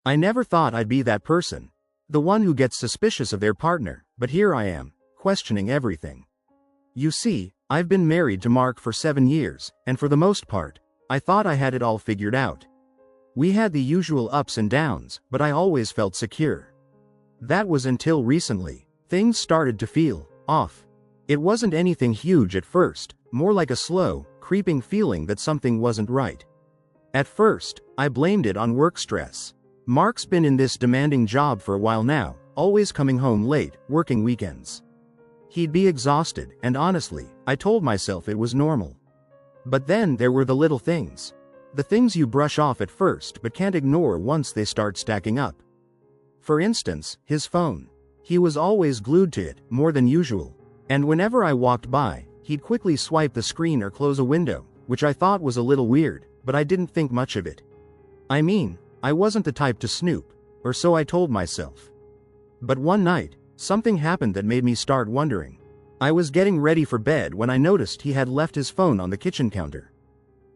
I never thought I'd be that person. The one who gets suspicious of their partner, but here I am, questioning everything. You see, I've been married to Mark for 7 years, and for the most part, I thought I had it all figured out. We had the usual ups and downs, but I always felt secure. That was until recently. Things started to feel off. It wasn't anything huge at first, more like a slow, creeping feeling that something wasn't right. At first, I blamed it on work stress. Mark's been in this demanding job for a while now, always coming home late, working weekends. He'd be exhausted, and honestly, I told myself it was normal. But then there were the little things. The things you brush off at first but can't ignore once they start stacking up. For instance, his phone. He was always glued to it, more than usual. And whenever I walked by, he'd quickly swipe the screen or close a window, which I thought was a little weird, but I didn't think much of it. I mean, I wasn't the type to snoop, or so I told myself. But one night, something happened that made me start wondering. I was getting ready for bed when I noticed he had left his phone on the kitchen counter.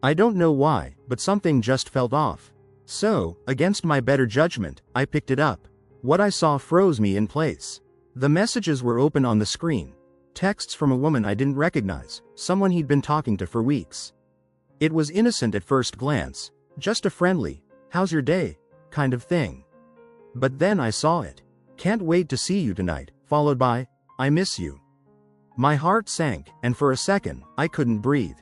I don't know why, but something just felt off. So, against my better judgment, I picked it up. What I saw froze me in place. The messages were open on the screen. Texts from a woman I didn't recognize, someone he'd been talking to for weeks. It was innocent at first glance, just a friendly, "How's your day?" kind of thing. But then I saw it. "Can't wait to see you tonight," followed by, "I miss you." My heart sank, and for a second, I couldn't breathe.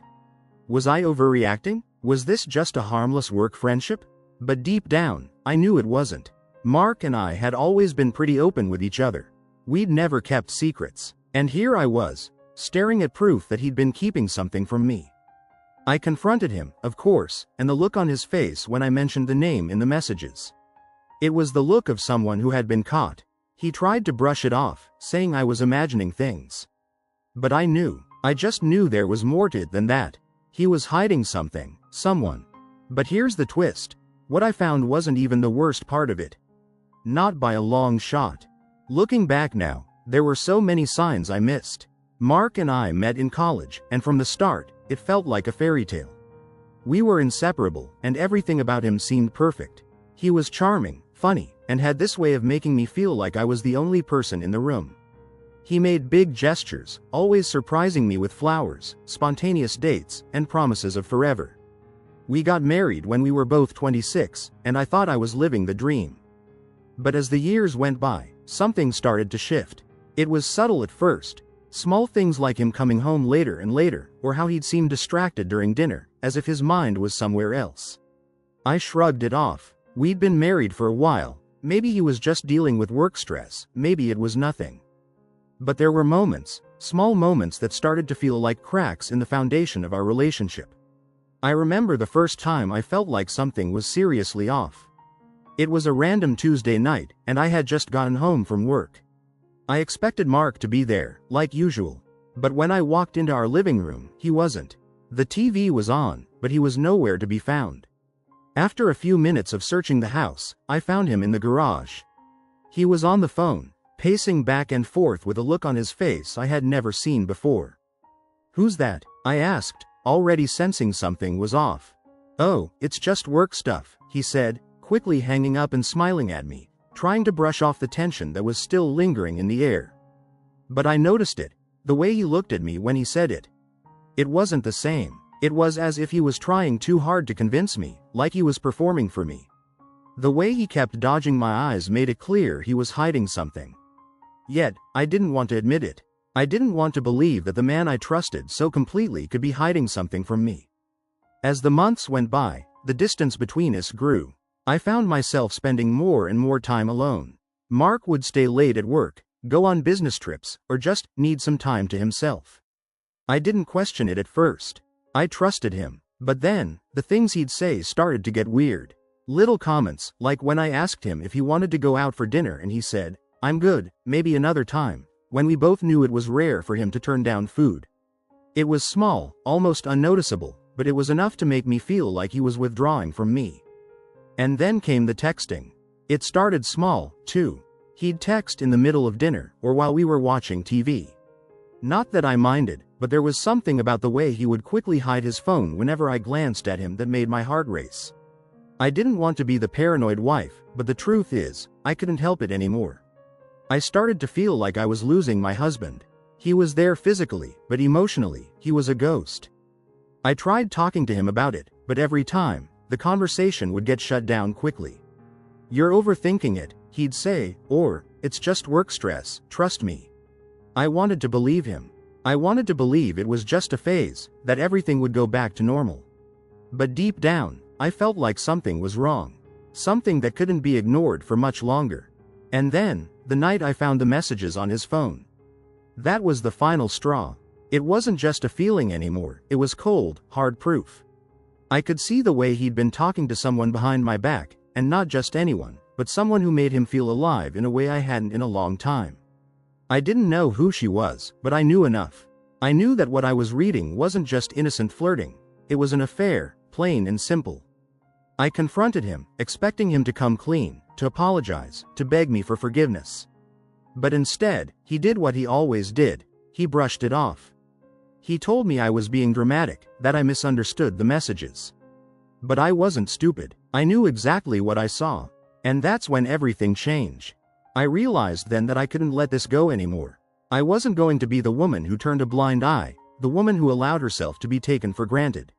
Was I overreacting? Was this just a harmless work friendship? But deep down, I knew it wasn't. Mark and I had always been pretty open with each other. We'd never kept secrets. And here I was, staring at proof that he'd been keeping something from me. I confronted him, of course, and the look on his face when I mentioned the name in the messages. It was the look of someone who had been caught. He tried to brush it off, saying I was imagining things. But I just knew there was more to it than that. He was hiding something, someone. But here's the twist. What I found wasn't even the worst part of it. Not by a long shot. Looking back now, there were so many signs I missed. Mark and I met in college, and from the start, it felt like a fairy tale. We were inseparable, and everything about him seemed perfect. He was charming, funny, and had this way of making me feel like I was the only person in the room. He made big gestures, always surprising me with flowers, spontaneous dates, and promises of forever. We got married when we were both 26, and I thought I was living the dream. But as the years went by, something started to shift. It was subtle at first. Small things like him coming home later and later, or how he'd seem distracted during dinner, as if his mind was somewhere else. I shrugged it off. We'd been married for a while. Maybe he was just dealing with work stress, maybe it was nothing. But there were moments, small moments that started to feel like cracks in the foundation of our relationship. I remember the first time I felt like something was seriously off. It was a random Tuesday night, and I had just gotten home from work. I expected Mark to be there, like usual. But when I walked into our living room, he wasn't. The TV was on, but he was nowhere to be found. After a few minutes of searching the house, I found him in the garage. He was on the phone, pacing back and forth with a look on his face I had never seen before. "Who's that?" I asked, already sensing something was off. "Oh, it's just work stuff," he said, quickly hanging up and smiling at me, trying to brush off the tension that was still lingering in the air. But I noticed it, the way he looked at me when he said it. It wasn't the same. It was as if he was trying too hard to convince me, like he was performing for me. The way he kept dodging my eyes made it clear he was hiding something. Yet, I didn't want to admit it. I didn't want to believe that the man I trusted so completely could be hiding something from me. As the months went by, the distance between us grew. I found myself spending more and more time alone. Mark would stay late at work, go on business trips, or just need some time to himself. I didn't question it at first. I trusted him. But then, the things he'd say started to get weird. Little comments, like when I asked him if he wanted to go out for dinner and he said, "I'm good, maybe another time," when we both knew it was rare for him to turn down food. It was small, almost unnoticeable, but it was enough to make me feel like he was withdrawing from me. And then came the texting. It started small, too. He'd text in the middle of dinner, or while we were watching TV. Not that I minded, but there was something about the way he would quickly hide his phone whenever I glanced at him that made my heart race. I didn't want to be the paranoid wife, but the truth is, I couldn't help it anymore. I started to feel like I was losing my husband. He was there physically, but emotionally, he was a ghost. I tried talking to him about it, but every time, the conversation would get shut down quickly. "You're overthinking it," he'd say, or, "It's just work stress, trust me." I wanted to believe him. I wanted to believe it was just a phase, that everything would go back to normal. But deep down, I felt like something was wrong. Something that couldn't be ignored for much longer. And then, the night I found the messages on his phone. That was the final straw. It wasn't just a feeling anymore, it was cold, hard proof. I could see the way he'd been talking to someone behind my back, and not just anyone, but someone who made him feel alive in a way I hadn't in a long time. I didn't know who she was, but I knew enough. I knew that what I was reading wasn't just innocent flirting. It was an affair, plain and simple. I confronted him, expecting him to come clean, to apologize, to beg me for forgiveness. But instead, he did what he always did. He brushed it off. He told me I was being dramatic, that I misunderstood the messages. But I wasn't stupid. I knew exactly what I saw. And that's when everything changed. I realized then that I couldn't let this go anymore. I wasn't going to be the woman who turned a blind eye, the woman who allowed herself to be taken for granted.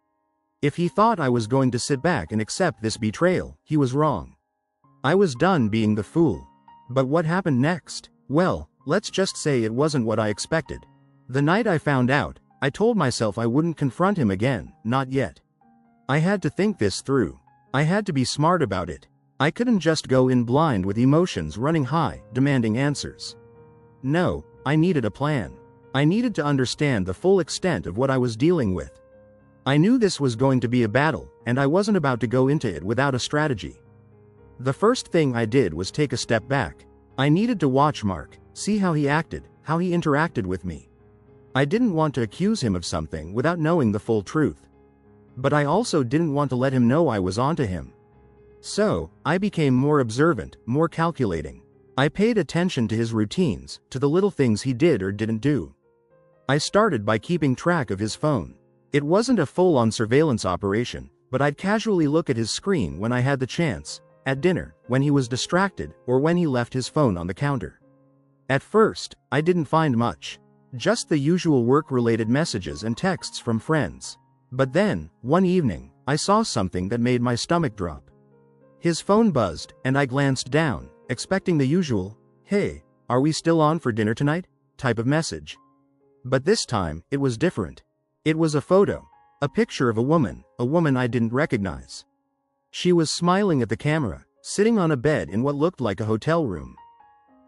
If he thought I was going to sit back and accept this betrayal, he was wrong. I was done being the fool. But what happened next? Well, let's just say it wasn't what I expected. The night I found out, I told myself I wouldn't confront him again, not yet. I had to think this through. I had to be smart about it. I couldn't just go in blind with emotions running high, demanding answers. No, I needed a plan. I needed to understand the full extent of what I was dealing with. I knew this was going to be a battle, and I wasn't about to go into it without a strategy. The first thing I did was take a step back. I needed to watch Mark, see how he acted, how he interacted with me. I didn't want to accuse him of something without knowing the full truth. But I also didn't want to let him know I was onto him. So, I became more observant, more calculating. I paid attention to his routines, to the little things he did or didn't do. I started by keeping track of his phone. It wasn't a full-on surveillance operation, but I'd casually look at his screen when I had the chance, at dinner, when he was distracted, or when he left his phone on the counter. At first, I didn't find much. Just the usual work-related messages and texts from friends. But then, one evening, I saw something that made my stomach drop. His phone buzzed, and I glanced down, expecting the usual, "Hey, are we still on for dinner tonight?" type of message. But this time, it was different. It was a photo. A picture of a woman I didn't recognize. She was smiling at the camera, sitting on a bed in what looked like a hotel room.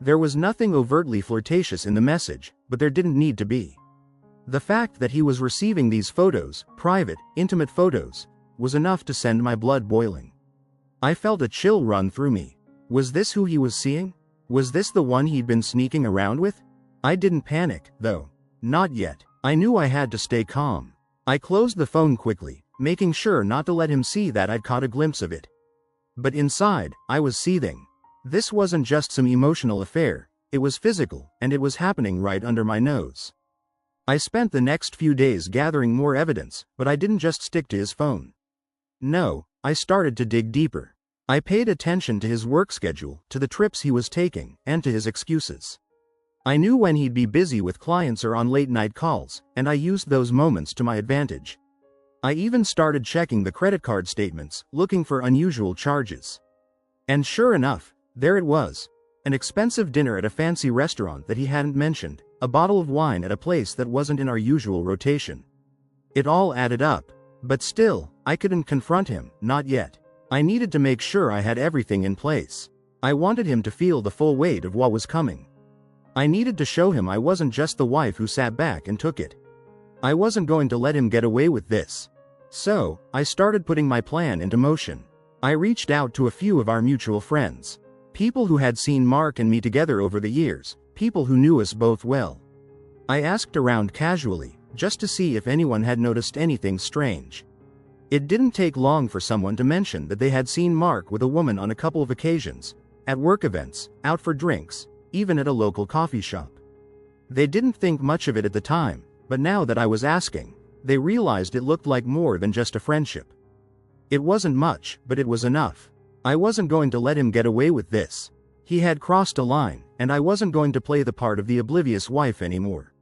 There was nothing overtly flirtatious in the message, but there didn't need to be. The fact that he was receiving these photos, private, intimate photos, was enough to send my blood boiling. I felt a chill run through me. Was this who he was seeing? Was this the one he'd been sneaking around with? I didn't panic, though. Not yet. I knew I had to stay calm. I closed the phone quickly, making sure not to let him see that I'd caught a glimpse of it. But inside, I was seething. This wasn't just some emotional affair, it was physical, and it was happening right under my nose. I spent the next few days gathering more evidence, but I didn't just stick to his phone. No, I started to dig deeper. I paid attention to his work schedule, to the trips he was taking, and to his excuses. I knew when he'd be busy with clients or on late-night calls, and I used those moments to my advantage. I even started checking the credit card statements, looking for unusual charges. And sure enough, there it was. An expensive dinner at a fancy restaurant that he hadn't mentioned, a bottle of wine at a place that wasn't in our usual rotation. It all added up. But still, I couldn't confront him, not yet. I needed to make sure I had everything in place. I wanted him to feel the full weight of what was coming. I needed to show him I wasn't just the wife who sat back and took it. I wasn't going to let him get away with this. So, I started putting my plan into motion. I reached out to a few of our mutual friends. People who had seen Mark and me together over the years, people who knew us both well. I asked around casually, just to see if anyone had noticed anything strange. It didn't take long for someone to mention that they had seen Mark with a woman on a couple of occasions, at work events, out for drinks, even at a local coffee shop. They didn't think much of it at the time, but now that I was asking, they realized it looked like more than just a friendship. It wasn't much, but it was enough. I wasn't going to let him get away with this. He had crossed a line, and I wasn't going to play the part of the oblivious wife anymore.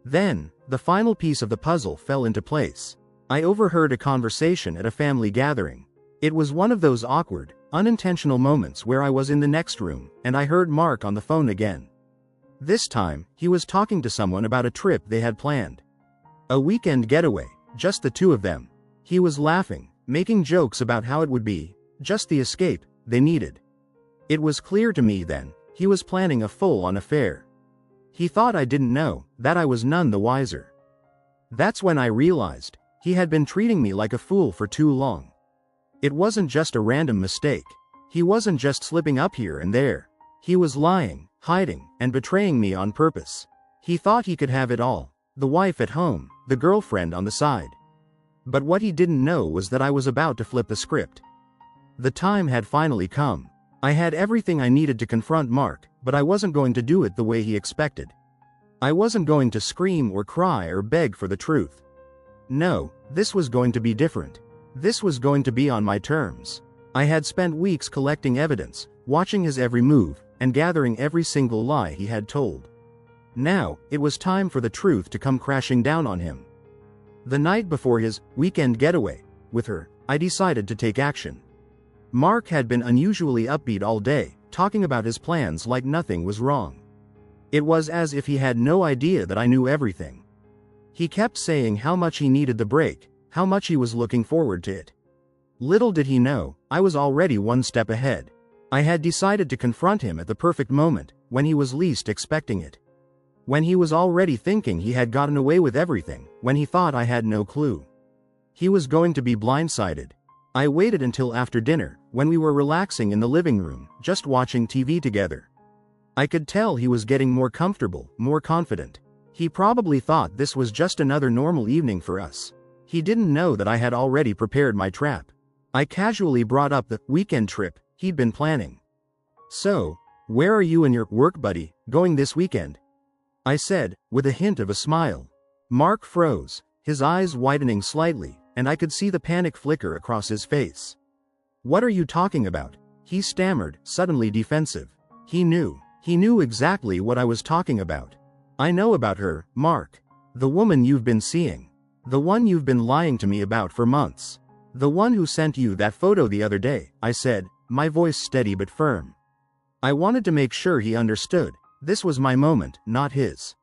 Then, the final piece of the puzzle fell into place. I overheard a conversation at a family gathering. It was one of those awkward, unintentional moments where I was in the next room, and I heard Mark on the phone again. This time, he was talking to someone about a trip they had planned. A weekend getaway, just the two of them. He was laughing, making jokes about how it would be, just the escape they needed. It was clear to me then, he was planning a full-on affair. He thought I didn't know, that I was none the wiser. That's when I realized, he had been treating me like a fool for too long. It wasn't just a random mistake. He wasn't just slipping up here and there. He was lying, hiding, and betraying me on purpose. He thought he could have it all, the wife at home, the girlfriend on the side. But what he didn't know was that I was about to flip the script. The time had finally come. I had everything I needed to confront Mark, but I wasn't going to do it the way he expected. I wasn't going to scream or cry or beg for the truth. No, this was going to be different. This was going to be on my terms. I had spent weeks collecting evidence, watching his every move, and gathering every single lie he had told. Now, it was time for the truth to come crashing down on him. The night before his weekend getaway with her, I decided to take action. Mark had been unusually upbeat all day, talking about his plans like nothing was wrong. It was as if he had no idea that I knew everything. He kept saying how much he needed the break, how much he was looking forward to it. Little did he know, I was already one step ahead. I had decided to confront him at the perfect moment, when he was least expecting it. When he was already thinking he had gotten away with everything, when he thought I had no clue. He was going to be blindsided. I waited until after dinner, when we were relaxing in the living room, just watching TV together. I could tell he was getting more comfortable, more confident. He probably thought this was just another normal evening for us. He didn't know that I had already prepared my trap. I casually brought up the weekend trip he'd been planning. "So, where are you and your work buddy going this weekend?" I said, with a hint of a smile. Mark froze, his eyes widening slightly, and I could see the panic flicker across his face. "What are you talking about?" he stammered, suddenly defensive. He knew exactly what I was talking about. "I know about her, Mark. The woman you've been seeing. The one you've been lying to me about for months. The one who sent you that photo the other day," I said, my voice steady but firm. I wanted to make sure he understood. This was my moment, not his.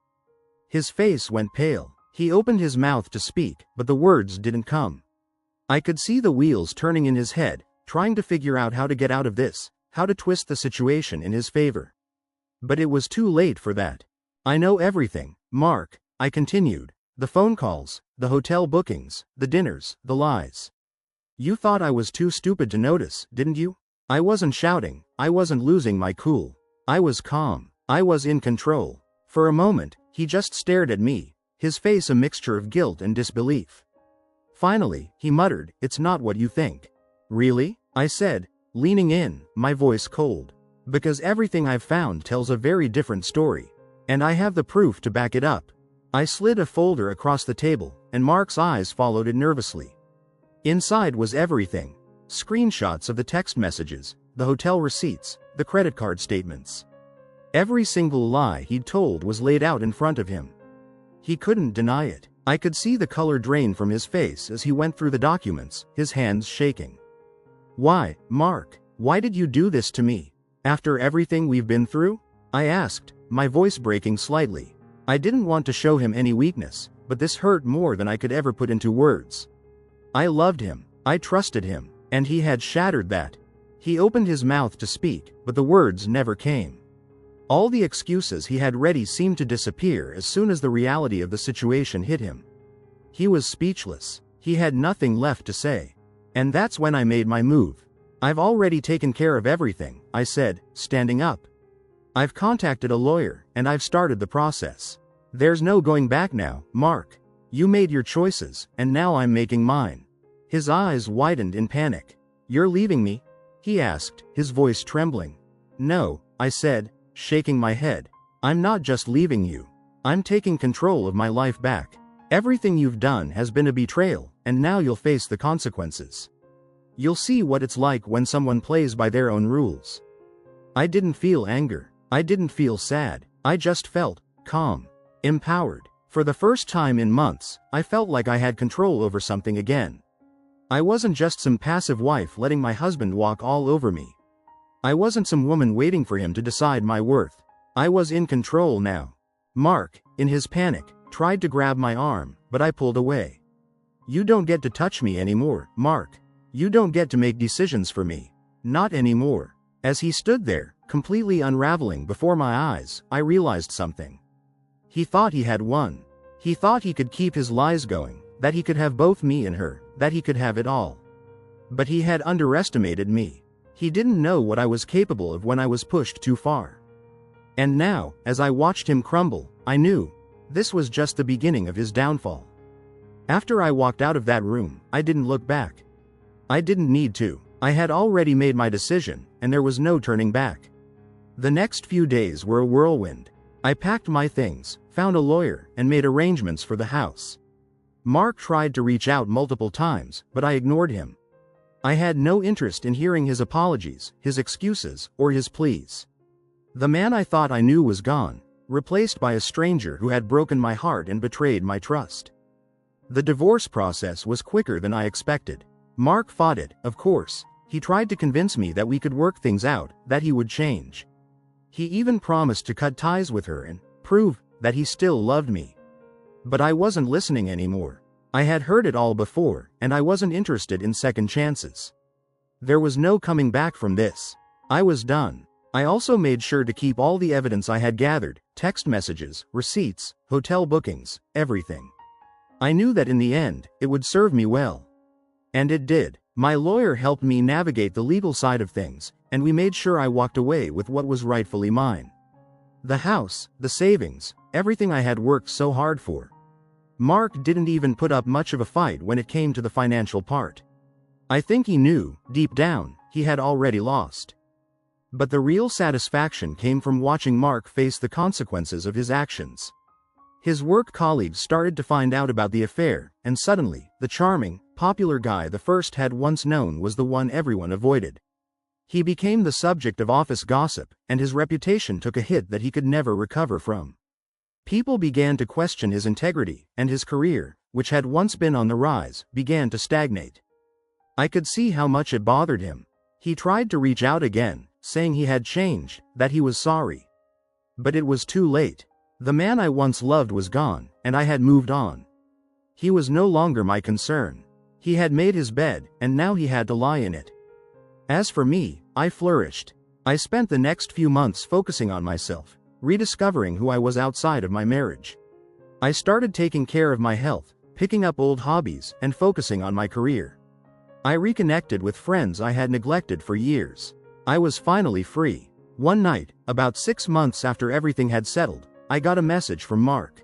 His face went pale. He opened his mouth to speak, but the words didn't come. I could see the wheels turning in his head, trying to figure out how to get out of this, how to twist the situation in his favor. But it was too late for that. "I know everything, Mark," I continued. "The phone calls, the hotel bookings, the dinners, the lies. You thought I was too stupid to notice, didn't you?" I wasn't shouting, I wasn't losing my cool. I was calm, I was in control. For a moment, he just stared at me, his face a mixture of guilt and disbelief. Finally, he muttered, "It's not what you think." "Really?" I said, leaning in, my voice cold. "Because everything I've found tells a very different story. And I have the proof to back it up." I slid a folder across the table, and Mark's eyes followed it nervously. Inside was everything. Screenshots of the text messages, the hotel receipts, the credit card statements. Every single lie he'd told was laid out in front of him. He couldn't deny it. I could see the color drain from his face as he went through the documents, his hands shaking. "Why, Mark, why did you do this to me? After everything we've been through?" I asked, my voice breaking slightly. I didn't want to show him any weakness, but this hurt more than I could ever put into words. I loved him, I trusted him, and he had shattered that. He opened his mouth to speak, but the words never came. All the excuses he had ready seemed to disappear as soon as the reality of the situation hit him. He was speechless. He had nothing left to say. And that's when I made my move. "I've already taken care of everything," I said, standing up. "I've contacted a lawyer, and I've started the process. There's no going back now, Mark. You made your choices, and now I'm making mine." His eyes widened in panic. "You're leaving me?" he asked, his voice trembling. "No," I said, shaking my head. "I'm not just leaving you. I'm taking control of my life back. Everything you've done has been a betrayal, and now you'll face the consequences." You'll see what it's like when someone plays by their own rules. I didn't feel anger. I didn't feel sad. I just felt calm, empowered. For the first time in months, I felt like I had control over something again. I wasn't just some passive wife letting my husband walk all over me. I wasn't some woman waiting for him to decide my worth. I was in control now. Mark, in his panic, tried to grab my arm, but I pulled away. You don't get to touch me anymore, Mark. You don't get to make decisions for me. Not anymore. As he stood there, completely unraveling before my eyes, I realized something. He thought he had won. He thought he could keep his lies going, that he could have both me and her, that he could have it all. But he had underestimated me. He didn't know what I was capable of when I was pushed too far. And now, as I watched him crumble, I knew this was just the beginning of his downfall. After I walked out of that room, I didn't look back. I didn't need to. I had already made my decision, and there was no turning back. The next few days were a whirlwind. I packed my things, found a lawyer, and made arrangements for the house. Mark tried to reach out multiple times, but I ignored him. I had no interest in hearing his apologies, his excuses, or his pleas. The man I thought I knew was gone, replaced by a stranger who had broken my heart and betrayed my trust. The divorce process was quicker than I expected. Mark fought it, of course. He tried to convince me that we could work things out, that he would change. He even promised to cut ties with her and prove that he still loved me. But I wasn't listening anymore. I had heard it all before, and I wasn't interested in second chances. There was no coming back from this. I was done. I also made sure to keep all the evidence I had gathered, text messages, receipts, hotel bookings, everything. I knew that in the end, it would serve me well. And it did. My lawyer helped me navigate the legal side of things, and we made sure I walked away with what was rightfully mine. The house, the savings, everything I had worked so hard for. Mark didn't even put up much of a fight when it came to the financial part. I think he knew, deep down, he had already lost. But the real satisfaction came from watching Mark face the consequences of his actions. His work colleagues started to find out about the affair, and suddenly, the charming, popular guy the first had once known was the one everyone avoided. He became the subject of office gossip, and his reputation took a hit that he could never recover from. People began to question his integrity, and his career, which had once been on the rise, began to stagnate. I could see how much it bothered him. He tried to reach out again, saying he had changed, that he was sorry. But it was too late. The man I once loved was gone, and I had moved on. He was no longer my concern. He had made his bed, and now he had to lie in it. As for me, I flourished. I spent the next few months focusing on myself, rediscovering who I was outside of my marriage. I started taking care of my health, picking up old hobbies, and focusing on my career. I reconnected with friends I had neglected for years. I was finally free. One night, about 6 months after everything had settled, I got a message from Mark.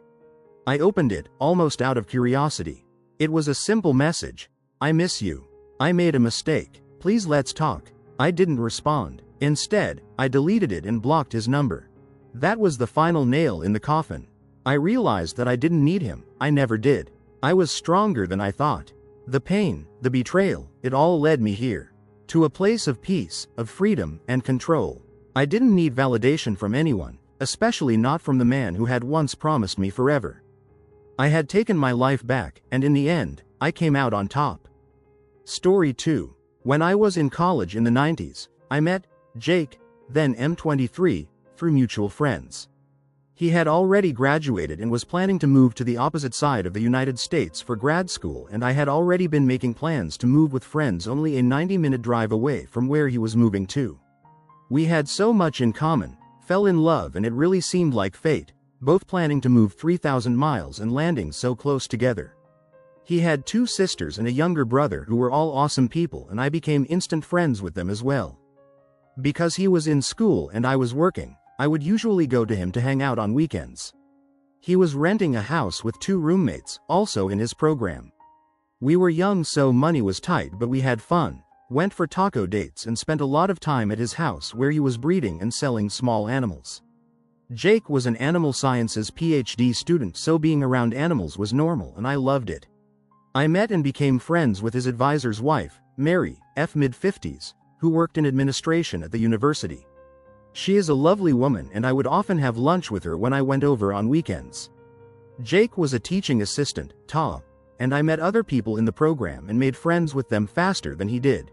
I opened it, almost out of curiosity. It was a simple message. I miss you. I made a mistake. Please let's talk. I didn't respond. Instead, I deleted it and blocked his number. That was the final nail in the coffin. I realized that I didn't need him. I never did. I was stronger than I thought. The pain, the betrayal, it all led me here. To a place of peace, of freedom, and control. I didn't need validation from anyone, especially not from the man who had once promised me forever. I had taken my life back, and in the end, I came out on top. Story 2. When I was in college in the 90s, I met Jake, then M23, through mutual friends. He had already graduated and was planning to move to the opposite side of the United States for grad school, and I had already been making plans to move with friends only a 90-minute drive away from where he was moving to. We had so much in common, fell in love, and it really seemed like fate, both planning to move 3,000 miles and landing so close together. He had 2 sisters and a younger brother who were all awesome people, and I became instant friends with them as well. Because he was in school and I was working, I would usually go to him to hang out on weekends. He was renting a house with 2 roommates, also in his program. We were young, so money was tight, but we had fun, went for taco dates, and spent a lot of time at his house where he was breeding and selling small animals. Jake was an animal sciences PhD student, so being around animals was normal, and I loved it. I met and became friends with his advisor's wife, Mary, mid-50s, who worked in administration at the university. She is a lovely woman and I would often have lunch with her when I went over on weekends. Jake was a teaching assistant, and I met other people in the program and made friends with them faster than he did.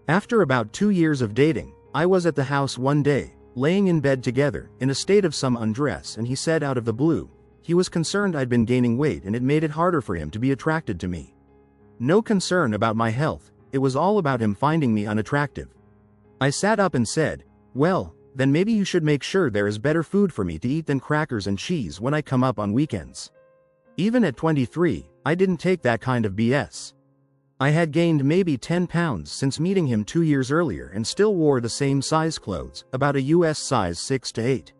After about 2 years of dating, I was at the house one day, laying in bed together, in a state of some undress, and he said out of the blue, he was concerned I'd been gaining weight and it made it harder for him to be attracted to me. No concern about my health, it was all about him finding me unattractive. I sat up and said, well, then maybe you should make sure there is better food for me to eat than crackers and cheese when I come up on weekends. Even at 23, I didn't take that kind of BS. I had gained maybe 10 pounds since meeting him 2 years earlier and still wore the same size clothes, about a US size 6 to 8.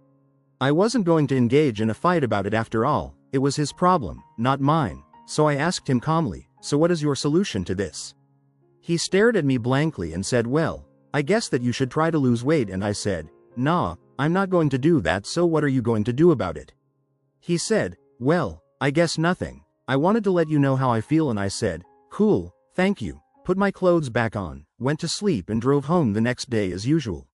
I wasn't going to engage in a fight about it after all, it was his problem, not mine, so I asked him calmly, so what is your solution to this? He stared at me blankly and said, well, I guess that you should try to lose weight, and I said, nah, I'm not going to do that, so what are you going to do about it? He said, well, I guess nothing. I wanted to let you know how I feel, and I said, cool, thank you, put my clothes back on, went to sleep and drove home the next day as usual.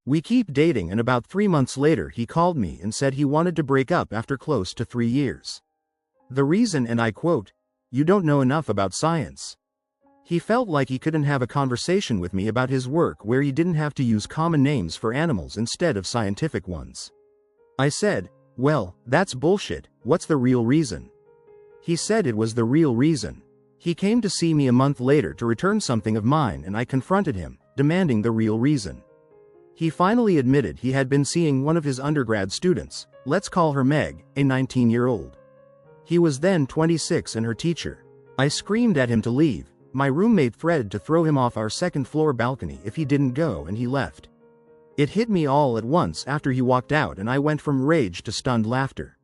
We keep dating and about 3 months later he called me and said he wanted to break up after close to 3 years. The reason, and I quote, you don't know enough about science. He felt like he couldn't have a conversation with me about his work where he didn't have to use common names for animals instead of scientific ones. I said, well, that's bullshit, what's the real reason? He said it was the real reason. He came to see me a month later to return something of mine and I confronted him, demanding the real reason. He finally admitted he had been seeing one of his undergrad students, let's call her Meg, a 19-year-old. He was then 26 and her teacher. I screamed at him to leave. My roommate threatened to throw him off our second-floor balcony if he didn't go, and he left. It hit me all at once after he walked out and I went from rage to stunned laughter.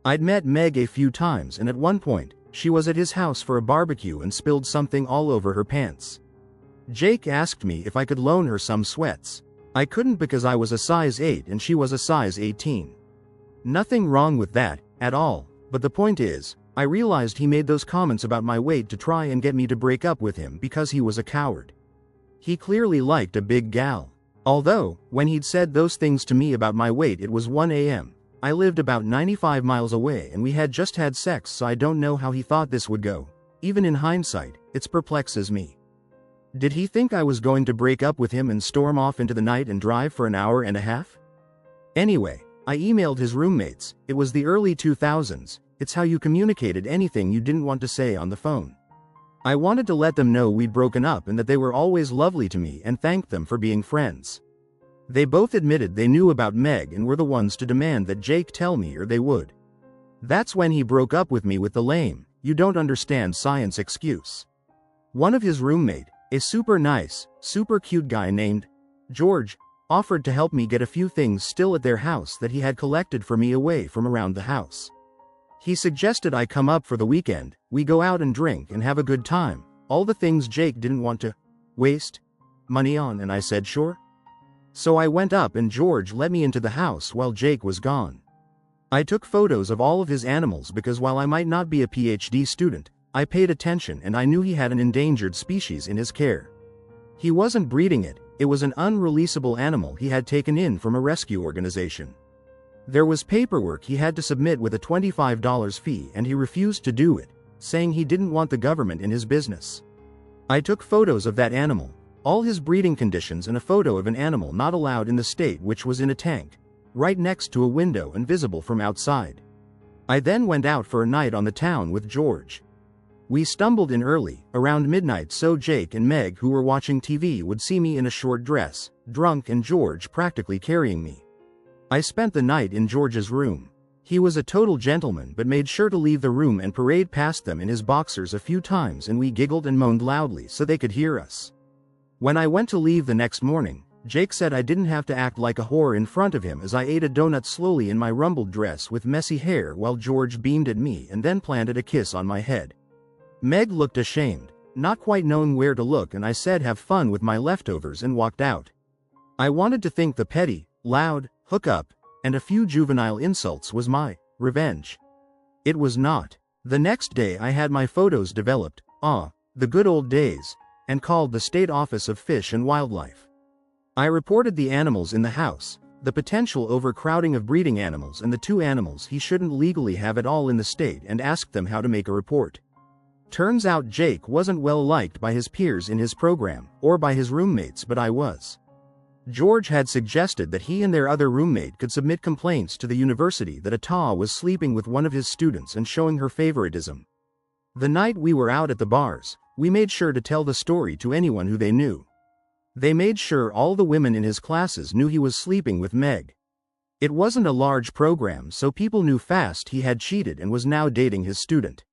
I'd met Meg a few times and at one point, she was at his house for a barbecue and spilled something all over her pants. Jake asked me if I could loan her some sweats. I couldn't because I was a size 8 and she was a size 18. Nothing wrong with that, at all, but the point is, I realized he made those comments about my weight to try and get me to break up with him because he was a coward. He clearly liked a big gal. Although, when he'd said those things to me about my weight it was 1 a.m. I lived about 95 miles away and we had just had sex, so I don't know how he thought this would go. Even in hindsight, it perplexes me. Did he think I was going to break up with him and storm off into the night and drive for an hour and a half? Anyway, I emailed his roommates. It was the early 2000s. It's how you communicated anything you didn't want to say on the phone. I wanted to let them know we'd broken up and that they were always lovely to me and thanked them for being friends. They both admitted they knew about Meg and were the ones to demand that Jake tell me or they would. That's when he broke up with me with the lame, you don't understand science excuse. One of his roommate, a super nice, super cute guy named George, offered to help me get a few things still at their house that he had collected for me away from around the house. He suggested I come up for the weekend, we go out and drink and have a good time, all the things Jake didn't want to waste money on, and I said sure. So I went up and George let me into the house while Jake was gone. I took photos of all of his animals because while I might not be a PhD student, I paid attention and I knew he had an endangered species in his care. He wasn't breeding it, it was an unreleasable animal he had taken in from a rescue organization. There was paperwork he had to submit with a $25 fee and he refused to do it, saying he didn't want the government in his business. I took photos of that animal, all his breeding conditions, and a photo of an animal not allowed in the state which was in a tank, right next to a window and visible from outside. I then went out for a night on the town with George. We stumbled in early, around midnight, so Jake and Meg, who were watching TV, would see me in a short dress, drunk, and George practically carrying me. I spent the night in George's room. He was a total gentleman but made sure to leave the room and parade past them in his boxers a few times, and we giggled and moaned loudly so they could hear us. When I went to leave the next morning, Jake said I didn't have to act like a whore in front of him as I ate a donut slowly in my rumpled dress with messy hair while George beamed at me and then planted a kiss on my head. Meg looked ashamed, not quite knowing where to look, and I said have fun with my leftovers and walked out. I wanted to think the petty, loud, hookup, and a few juvenile insults was my revenge. It was not. The next day I had my photos developed, the good old days, and called the State Office of Fish and Wildlife. I reported the animals in the house, the potential overcrowding of breeding animals and the 2 animals he shouldn't legally have at all in the state, and asked them how to make a report. Turns out Jake wasn't well liked by his peers in his program, or by his roommates, but I was. George had suggested that he and their other roommate could submit complaints to the university that AITA was sleeping with one of his students and showing her favoritism. The night we were out at the bars, we made sure to tell the story to anyone who they knew. They made sure all the women in his classes knew he was sleeping with Meg. It wasn't a large program, so people knew fast he had cheated and was now dating his student.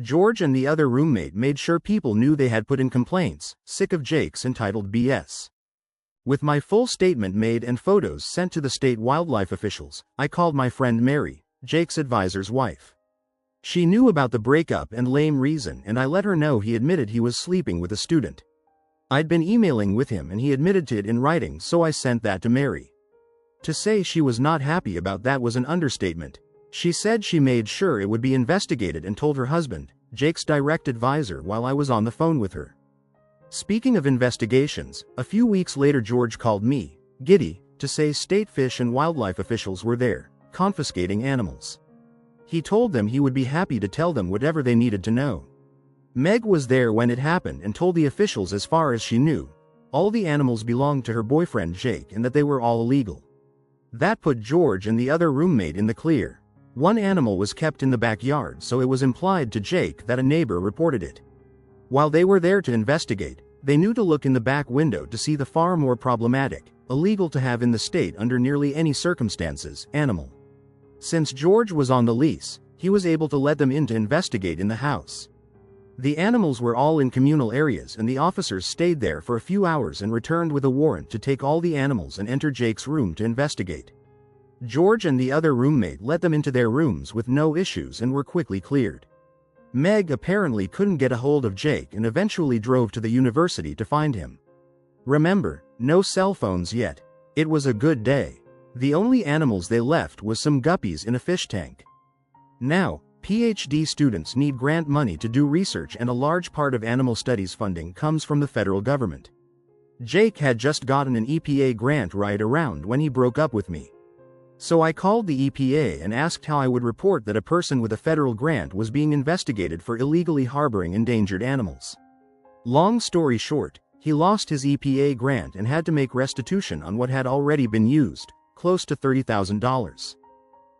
George and the other roommate made sure people knew they had put in complaints, sick of Jake's entitled BS. With my full statement made and photos sent to the state wildlife officials, I called my friend Mary, Jake's advisor's wife. She knew about the breakup and lame reason, and I let her know he admitted he was sleeping with a student. I'd been emailing with him and he admitted to it in writing, so I sent that to Mary. To say she was not happy about that was an understatement. She said she made sure it would be investigated and told her husband, Jake's direct advisor, while I was on the phone with her. Speaking of investigations, a few weeks later George called me, giddy, to say state fish and wildlife officials were there, confiscating animals. He told them he would be happy to tell them whatever they needed to know. Meg was there when it happened and told the officials, as far as she knew, all the animals belonged to her boyfriend Jake and that they were all illegal. That put George and the other roommate in the clear. One animal was kept in the backyard, so it was implied to Jake that a neighbor reported it. While they were there to investigate, they knew to look in the back window to see the far more problematic, illegal to have in the state under nearly any circumstances, animal. Since George was on the lease, he was able to let them in to investigate in the house. The animals were all in communal areas and the officers stayed there for a few hours and returned with a warrant to take all the animals and enter Jake's room to investigate. George and the other roommate let them into their rooms with no issues and were quickly cleared. Meg apparently couldn't get a hold of Jake and eventually drove to the university to find him. Remember, no cell phones yet. It was a good day. The only animals they left was some guppies in a fish tank. Now, PhD students need grant money to do research, and a large part of animal studies funding comes from the federal government. Jake had just gotten an EPA grant right around when he broke up with me. So I called the EPA and asked how I would report that a person with a federal grant was being investigated for illegally harboring endangered animals. Long story short, he lost his EPA grant and had to make restitution on what had already been used, close to $30,000.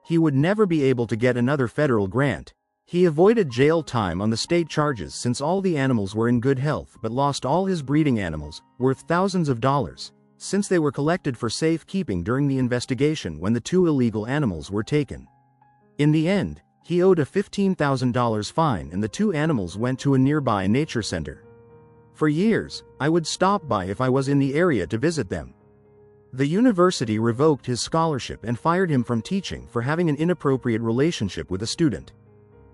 He would never be able to get another federal grant. He avoided jail time on the state charges since all the animals were in good health, but lost all his breeding animals, worth thousands of dollars, since they were collected for safekeeping during the investigation when the 2 illegal animals were taken. In the end, he owed a $15,000 fine and the 2 animals went to a nearby nature center. For years, I would stop by if I was in the area to visit them. The university revoked his scholarship and fired him from teaching for having an inappropriate relationship with a student.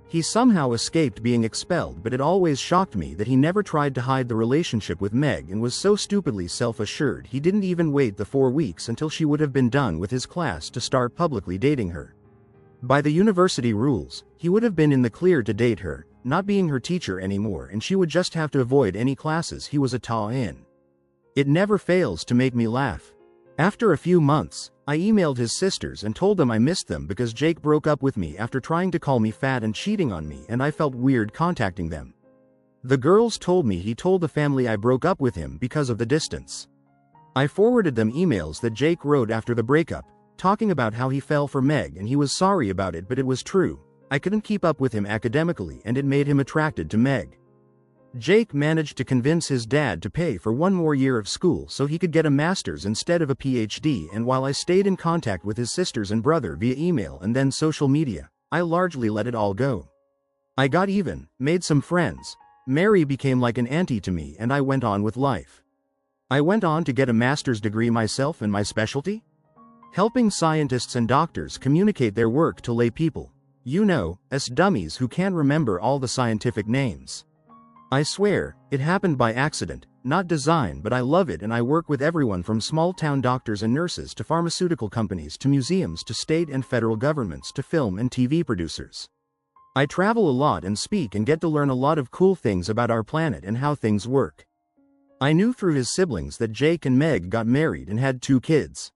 He somehow escaped being expelled, but it always shocked me that he never tried to hide the relationship with Meg and was so stupidly self-assured he didn't even wait the 4 weeks until she would have been done with his class to start publicly dating her. By the university rules, he would have been in the clear to date her, not being her teacher anymore, and she would just have to avoid any classes he was a TA in. It never fails to make me laugh. After a few months, I emailed his sisters and told them I missed them because Jake broke up with me after trying to call me fat and cheating on me, and I felt weird contacting them. The girls told me he told the family I broke up with him because of the distance. I forwarded them emails that Jake wrote after the breakup, talking about how he fell for Meg and he was sorry about it, but it was true. I couldn't keep up with him academically and it made him attracted to Meg. Jake managed to convince his dad to pay for 1 more year of school so he could get a master's instead of a PhD, and while I stayed in contact with his sisters and brother via email and then social media, I largely let it all go. I got even, made some friends. Mary became like an auntie to me and I went on with life. I went on to get a master's degree myself, and my specialty? Helping scientists and doctors communicate their work to lay people. You know, us dummies who can't remember all the scientific names. I swear, it happened by accident, not design, but I love it, and I work with everyone from small-town doctors and nurses to pharmaceutical companies to museums to state and federal governments to film and TV producers. I travel a lot and speak and get to learn a lot of cool things about our planet and how things work. I knew through his siblings that Jake and Meg got married and had 2 kids.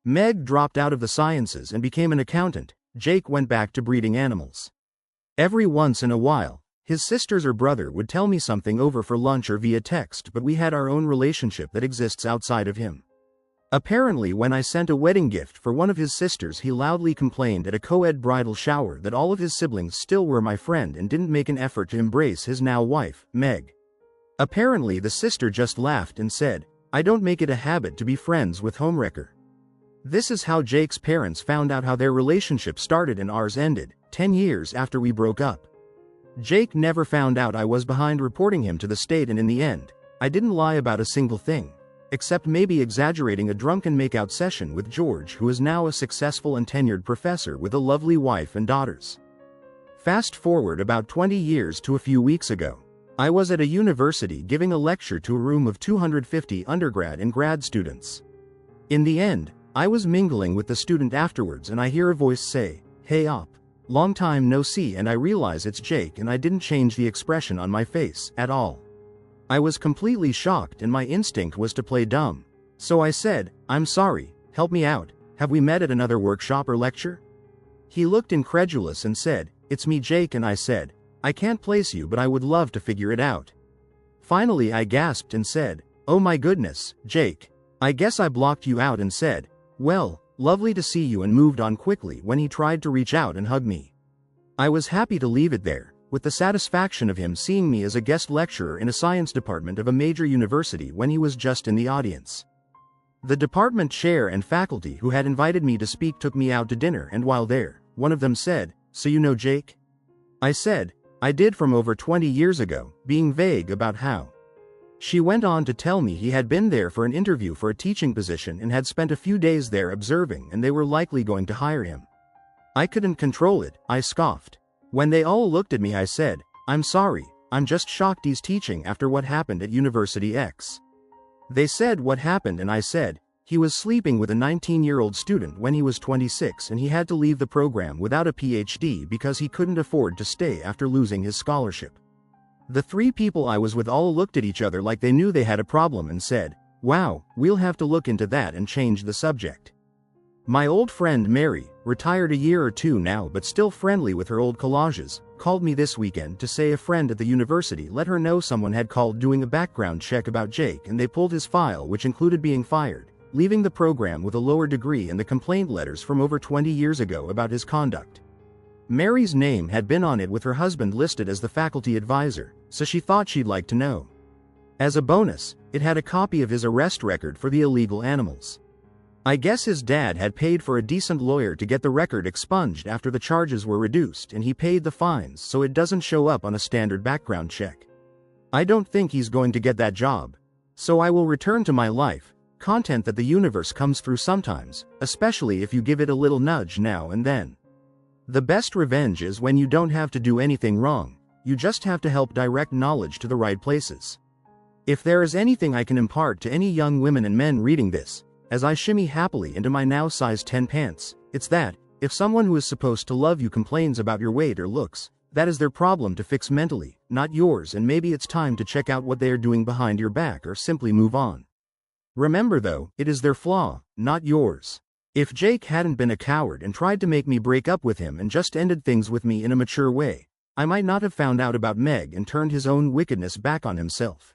Meg dropped out of the sciences and became an accountant. Jake went back to breeding animals. Every once in a while, his sisters or brother would tell me something over for lunch or via text, but we had our own relationship that exists outside of him. Apparently, when I sent a wedding gift for one of his sisters, he loudly complained at a co-ed bridal shower that all of his siblings still were my friend and didn't make an effort to embrace his now wife, Meg. Apparently, the sister just laughed and said, "I don't make it a habit to be friends with homewrecker." This is how Jake's parents found out how their relationship started and ours ended, 10 years after we broke up. Jake never found out I was behind reporting him to the state, and in the end, I didn't lie about a single thing, except maybe exaggerating a drunken makeout session with George, who is now a successful and tenured professor with a lovely wife and daughters. Fast forward about 20 years to a few weeks ago. I was at a university giving a lecture to a room of 250 undergrad and grad students. In the end, I was mingling with the student afterwards and I hear a voice say, "Hey op, long time no see," and I realize it's Jake, and I didn't change the expression on my face at all. I was completely shocked and my instinct was to play dumb. So I said, "I'm sorry, help me out, have we met at another workshop or lecture?" He looked incredulous and said, "It's me, Jake," and I said, "I can't place you, but I would love to figure it out." Finally I gasped and said, "Oh my goodness, Jake. I guess I blocked you out," and said, "Well, lovely to see you," and moved on quickly when he tried to reach out and hug me. I was happy to leave it there, with the satisfaction of him seeing me as a guest lecturer in a science department of a major university when he was just in the audience. The department chair and faculty who had invited me to speak took me out to dinner, and while there, one of them said, "So you know Jake?" I said, "I did, from over 20 years ago," being vague about how. She went on to tell me he had been there for an interview for a teaching position and had spent a few days there observing, and they were likely going to hire him. I couldn't control it, I scoffed. When they all looked at me I said, "I'm sorry, I'm just shocked he's teaching after what happened at University X." They said, "What happened?" and I said, "He was sleeping with a 19-year-old student when he was 26 and he had to leave the program without a PhD because he couldn't afford to stay after losing his scholarship." The 3 people I was with all looked at each other like they knew they had a problem and said, "Wow, we'll have to look into that," and change the subject. My old friend Mary, retired a year or 2 now but still friendly with her old collages, called me this weekend to say a friend at the university let her know someone had called doing a background check about Jake and they pulled his file, which included being fired, leaving the program with a lower degree, and the complaint letters from over 20 years ago about his conduct. Mary's name had been on it with her husband listed as the faculty advisor, so she thought she'd like to know. As a bonus, it had a copy of his arrest record for the illegal animals. I guess his dad had paid for a decent lawyer to get the record expunged after the charges were reduced, and he paid the fines so it doesn't show up on a standard background check. I don't think he's going to get that job. So I will return to my life, content that the universe comes through sometimes, especially if you give it a little nudge now and then. The best revenge is when you don't have to do anything wrong, you just have to help direct knowledge to the right places. If there is anything I can impart to any young women and men reading this, as I shimmy happily into my now size 10 pants, it's that, if someone who is supposed to love you complains about your weight or looks, that is their problem to fix mentally, not yours, and maybe it's time to check out what they are doing behind your back or simply move on. Remember though, it is their flaw, not yours. If Jake hadn't been a coward and tried to make me break up with him and just ended things with me in a mature way, I might not have found out about Meg and turned his own wickedness back on himself.